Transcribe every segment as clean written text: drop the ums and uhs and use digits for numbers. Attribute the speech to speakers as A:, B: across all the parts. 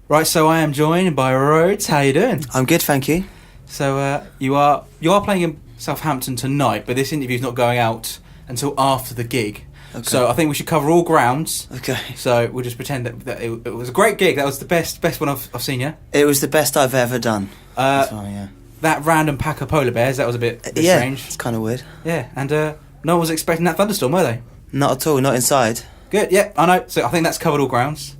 A: Right, so I am joined by Rhodes. How you doing?
B: I'm good, thank you.
A: So you are playing in Southampton tonight, but this interview's not going out until after the gig. Okay. So I think we should cover all grounds.
B: Okay.
A: So we'll just pretend that it was a great gig. That was the best one I've seen you.
B: It was the best I've ever done. Yeah.
A: That random pack of polar bears, that was a bit strange.
B: It's kind of weird.
A: Yeah, and no one was expecting that thunderstorm, were they?
B: Not at all, not inside.
A: Good, yeah, I know. So I think that's covered all grounds.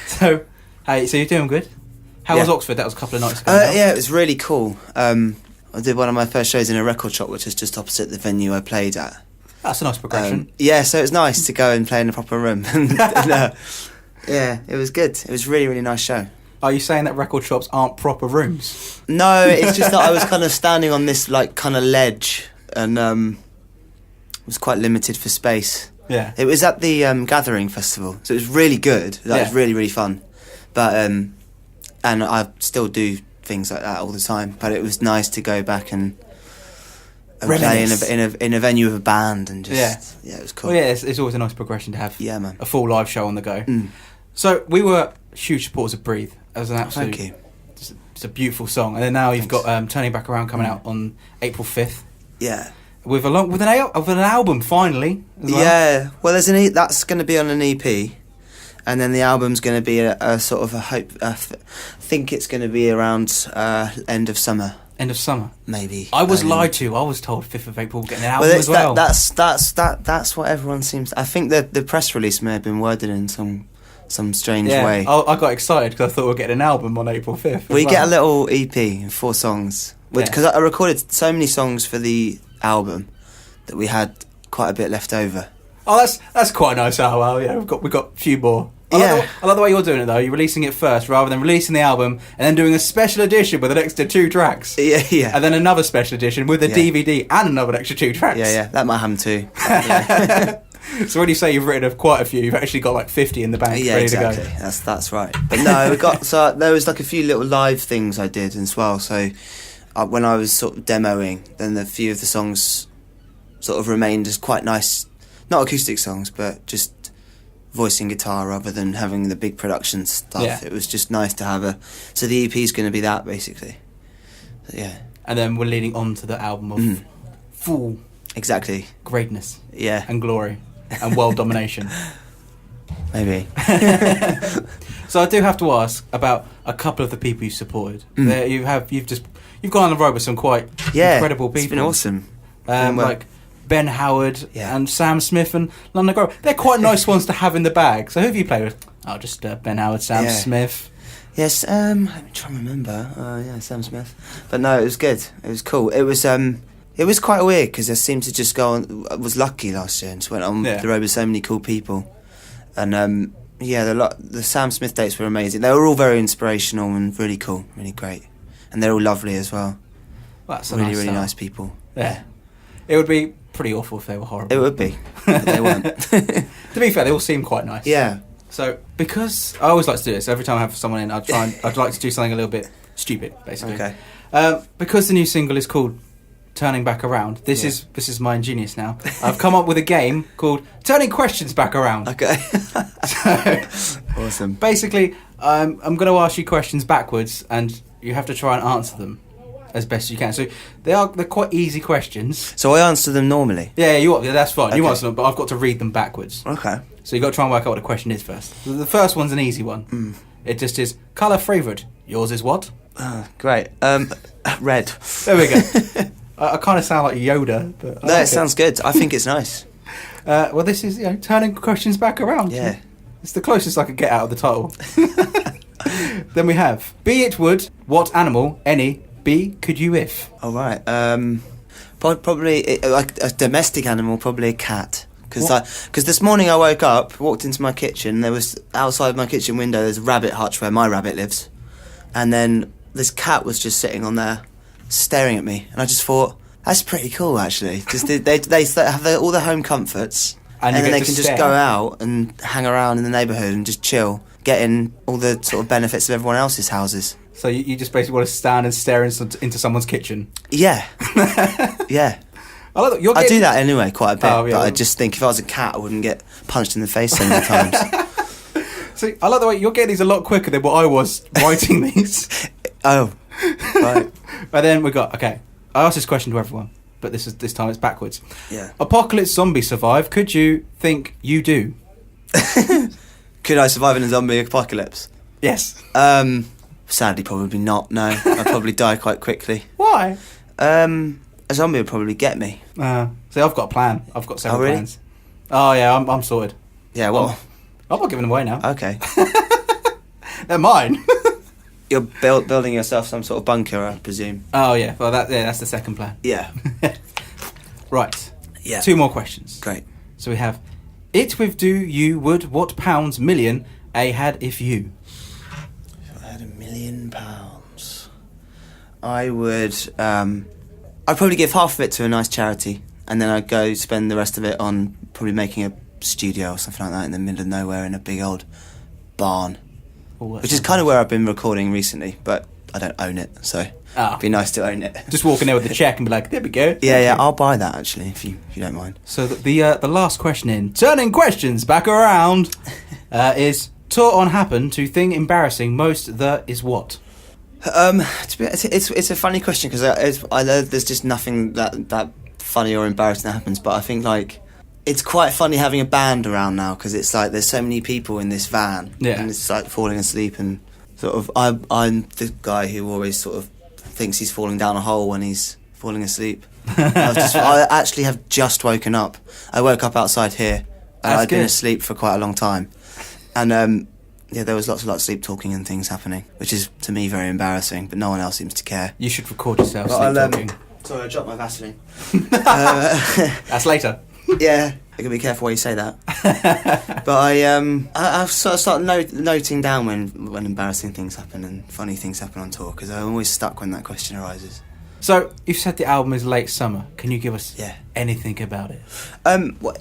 A: So you're doing good? How was Oxford? That was a couple of nights ago.
B: Yeah, it was really cool. I did one of my first shows in a record shop, which is just opposite the venue I played at.
A: That's a nice progression.
B: Yeah, so it was nice to go and play in a proper room. Yeah, it was good. It was a really, really nice show.
A: Are you saying that record shops aren't proper rooms?
B: No, it's just that I was kind of standing on this kind of ledge and was quite limited for space.
A: Yeah.
B: It was at the Gathering Festival, so it was really good. That was really, really fun. But and I still do things like that all the time. But it was nice to go back and play in a venue with a band and just it was cool.
A: Well, yeah, it's always a nice progression to have.
B: Yeah, man.
A: A full live show on the go. So we were huge supporters of Breathe. It was an absolute.
B: Thank you.
A: It's a beautiful song, and then now you've got Turning Back Around coming out on April 5th.
B: Yeah.
A: With an album finally. As well.
B: Yeah. Well, there's that's going to be on an EP, and then the album's going to be a sort of a hope. I think it's going to be around end of summer.
A: End of summer,
B: maybe.
A: I was lied to. I was told 5th of April we're getting an album as well.
B: That's what everyone seems. I think the press release may have been worded in some strange way.
A: I got excited because I thought we were getting an album on April 5th.
B: We get a little EP, 4 songs, because I recorded so many songs for the album that we had quite a bit left over.
A: Oh, that's quite nice. Oh well, yeah, we've got a few more. I like the way you're doing it though. You're releasing it first rather than releasing the album and then doing a special edition with an extra 2 tracks.
B: Yeah.
A: And then another special edition with a DVD and another extra 2 tracks.
B: Yeah, that might happen too.
A: So when you say you've written quite a few, you've actually got like 50 in the bank ready to go.
B: That's right. But no, there was like a few little live things I did as well. So when I was sort of demoing, then a few of the songs sort of remained as quite nice, not acoustic songs, but just voicing guitar rather than having the big production stuff. Yeah. It was just nice to have so the EP is going to be that basically. So, yeah. And
A: then we're leading on to the album of full greatness.
B: Yeah.
A: And glory and world domination.
B: Maybe.
A: So I do have to ask about a couple of the people you've supported. You've gone on the road with some quite incredible people.
B: It's been awesome.
A: Like Ben Howard and Sam Smith and London Grove. They're quite nice ones to have in the bag. So who have you played with? Oh, just Ben Howard, Sam Smith.
B: Yes, let me try and remember. Sam Smith. But no, it was good. It was cool. It was quite weird because I seemed to just go on. I was lucky last year and just went on the road with so many cool people. And the Sam Smith dates were amazing. They were all very inspirational and really cool, really great. And they're all lovely as well.
A: That's
B: really, really nice people.
A: Yeah. It would be pretty awful if they were horrible.
B: It would be, but they weren't.
A: To be fair, they all seem quite nice.
B: Yeah.
A: So, because I always like to do this, every time I have someone in, I'd like to do something a little bit stupid, basically.
B: Okay.
A: Because the new single is called Turning Back Around, this is my ingenious now. I've come up with a game called Turning Questions Back Around.
B: Okay.
A: So,
B: awesome.
A: Basically, I'm going to ask you questions backwards, and you have to try and answer them as best you can. So they're quite easy questions.
B: So I answer them normally?
A: Yeah, that's fine. Okay. You answer them, but I've got to read them backwards.
B: Okay.
A: So you've got to try and work out what the question is first. The first one's an easy one. It just is, colour favourite. Yours is what?
B: Great. Red.
A: There we go. I kind of sound like Yoda. But
B: it sounds good. I think it's nice.
A: Well, this is turning questions back around.
B: Yeah.
A: It's the closest I could get out of the title. Then we have, be it would, what animal, any, be, could you if?
B: All right. Probably like a domestic animal, probably a cat. Because this morning I woke up, walked into my kitchen, there was outside my kitchen window, there's a rabbit hutch where my rabbit lives. And then this cat was just sitting on there, staring at me. And I just thought, that's pretty cool, actually. Just they have all the home comforts. And then they can just go out and hang around in the neighbourhood and just chill, getting all the sort of benefits of everyone else's houses.
A: So you just basically want to stand and stare into someone's kitchen?
B: Yeah. Yeah. I do that anyway quite a bit, but I just think if I was a cat I wouldn't get punched in the face so many times.
A: See, I like the way you're getting these a lot quicker than what I was writing these.
B: Oh, right.
A: But then we got, okay, I asked this question to everyone, but this time it's backwards.
B: Yeah.
A: Apocalypse zombie survive. Could you think you do?
B: Could I survive in a zombie apocalypse?
A: Yes.
B: Sadly, probably not. No, I'd probably die quite quickly.
A: Why?
B: A zombie would probably get me.
A: See, I've got a plan. I've got several
B: really?
A: plans. Oh yeah, I'm sorted.
B: Yeah, well,
A: I'm not giving them away now.
B: okay.
A: They're mine.
B: You're building yourself some sort of bunker, I presume.
A: Oh yeah, well that's the second plan.
B: Yeah.
A: Right.
B: Yeah.
A: 2 more questions.
B: Great.
A: So we have, it with do you would what pounds million a had if you?
B: If I had £1 million, I would. I'd probably give half of it to a nice charity, and then I'd go spend the rest of it on probably making a studio or something like that in the middle of nowhere in a big old barn, which is kind of where I've been recording recently, but I don't own it, so it'd be nice to own it.
A: Just walk in there with the check and be like, there we go.
B: Yeah, I'll buy that actually if you don't mind.
A: So the last question in turning questions back around is taught on happen to thing embarrassing most that is what?
B: It's a funny question because I know there's just nothing that funny or embarrassing that happens, but I think like it's quite funny having a band around now because it's like there's so many people in this van, and it's like falling asleep and sort of I'm the guy who always sort of thinks he's falling down a hole when he's falling asleep. I actually have just woken up. I woke up outside here and I'd been asleep for quite a long time, and yeah, there was lots of like sleep talking and things happening, which is to me very embarrassing, but no one else seems to care.
A: You should record yourself sleep talking.
B: Sorry, I dropped my Vaseline.
A: That's later.
B: Yeah, I can be careful why you say that. But I've sort of started noting down when embarrassing things happen and funny things happen on tour, because I'm always stuck when that question arises.
A: So you've said the album is late summer. Can you give us anything about it?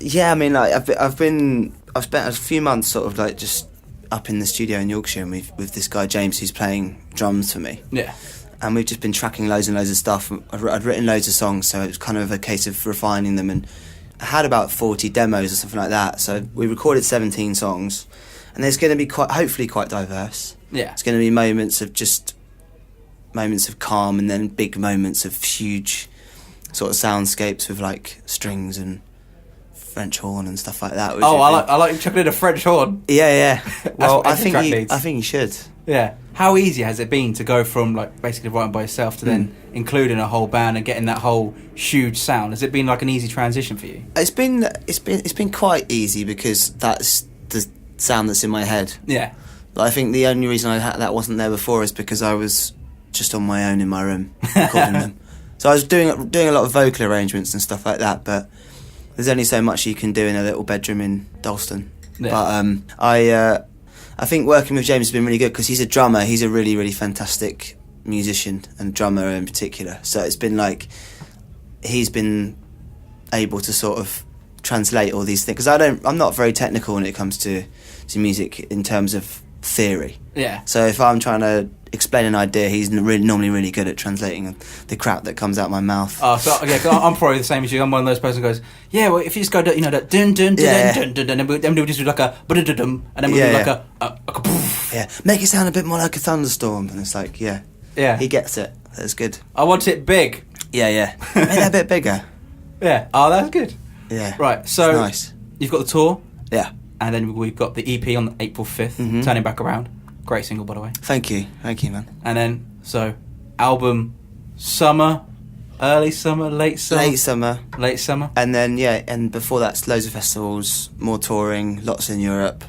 B: Yeah, I mean, like I've spent a few months sort of like just up in the studio in Yorkshire and with this guy James who's playing drums for me.
A: Yeah.
B: And we've just been tracking loads and loads of stuff. I'd written loads of songs, so it was kind of a case of refining them, and I had about 40 demos or something like that. So we recorded 17 songs, and there's going to be hopefully quite diverse.
A: Yeah.
B: It's going to be moments of calm, and then big moments of huge sort of soundscapes with like strings and French horn and stuff like that.
A: I like chucking in a French horn.
B: Yeah. Well, I think
A: needs.
B: you should.
A: Yeah. How easy has it been to go from like basically writing by yourself to then including a whole band and getting that whole huge sound? Has it been like an easy transition for you?
B: It's been quite easy because that's the sound that's in my head.
A: Yeah.
B: But I think the only reason that wasn't there before is because I was just on my own in my room recording them. So I was doing a lot of vocal arrangements and stuff like that, but there's only so much you can do in a little bedroom in Dalston. Yeah. But I think working with James has been really good because he's a drummer. He's a really, really fantastic musician and drummer in particular. So it's been like he's been able to sort of translate all these things, because I'm not very technical when it comes to music in terms of theory.
A: Yeah.
B: So if I'm trying to explain an idea, he's normally really good at translating the crap that comes out my mouth.
A: Oh, so yeah, 'cause I'm probably the same as you. I'm one of those person who goes, yeah, well, if you just go, that dun dun dun dun dun dun, then we'll just do like a dum, and then we'll do like a poof.
B: Yeah, make it sound a bit more like a thunderstorm, and it's like, yeah, he gets it. That's good.
A: I want it big.
B: Yeah, make that a bit bigger.
A: Yeah. Oh, that's good.
B: Yeah.
A: Right. So
B: nice.
A: You've got the tour.
B: Yeah.
A: And then we've got the EP on April 5th, Turning Back Around. Great single, by the way.
B: Thank you, man.
A: And then, so, album summer, early summer, late summer? Late summer.
B: And then, and before that, loads of festivals, more touring, lots in Europe,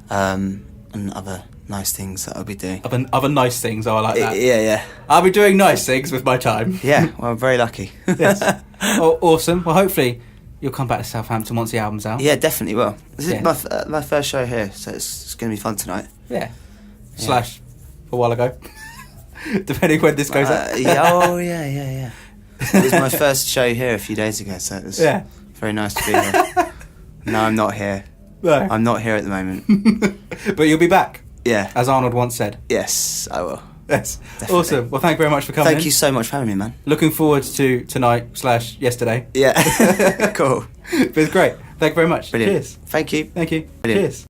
B: and other nice things that I'll be doing.
A: Other nice things, I like that.
B: Yeah.
A: I'll be doing nice things with my time.
B: Yeah, well, I'm very lucky.
A: Yes. Oh, awesome. Well, hopefully you'll come back to Southampton once the album's out.
B: Yeah, definitely will. This is my first show here, so it's going to be fun tonight.
A: Yeah. / a while ago. Depending when this goes out.
B: Yeah. It was my first show here a few days ago, so it was very nice to be here. No, I'm not here.
A: No.
B: I'm not here at the moment.
A: But you'll be back.
B: Yeah.
A: As Arnold once said.
B: Yes, I will.
A: Yes.
B: Definitely.
A: Awesome. Well, thank you very much for coming.
B: Thank you so much for having me, man.
A: Looking forward to tonight / yesterday.
B: Yeah. Cool.
A: But it's great. Thank you very much.
B: Brilliant.
A: Cheers.
B: Thank you.
A: Thank you.
B: Brilliant.
A: Cheers.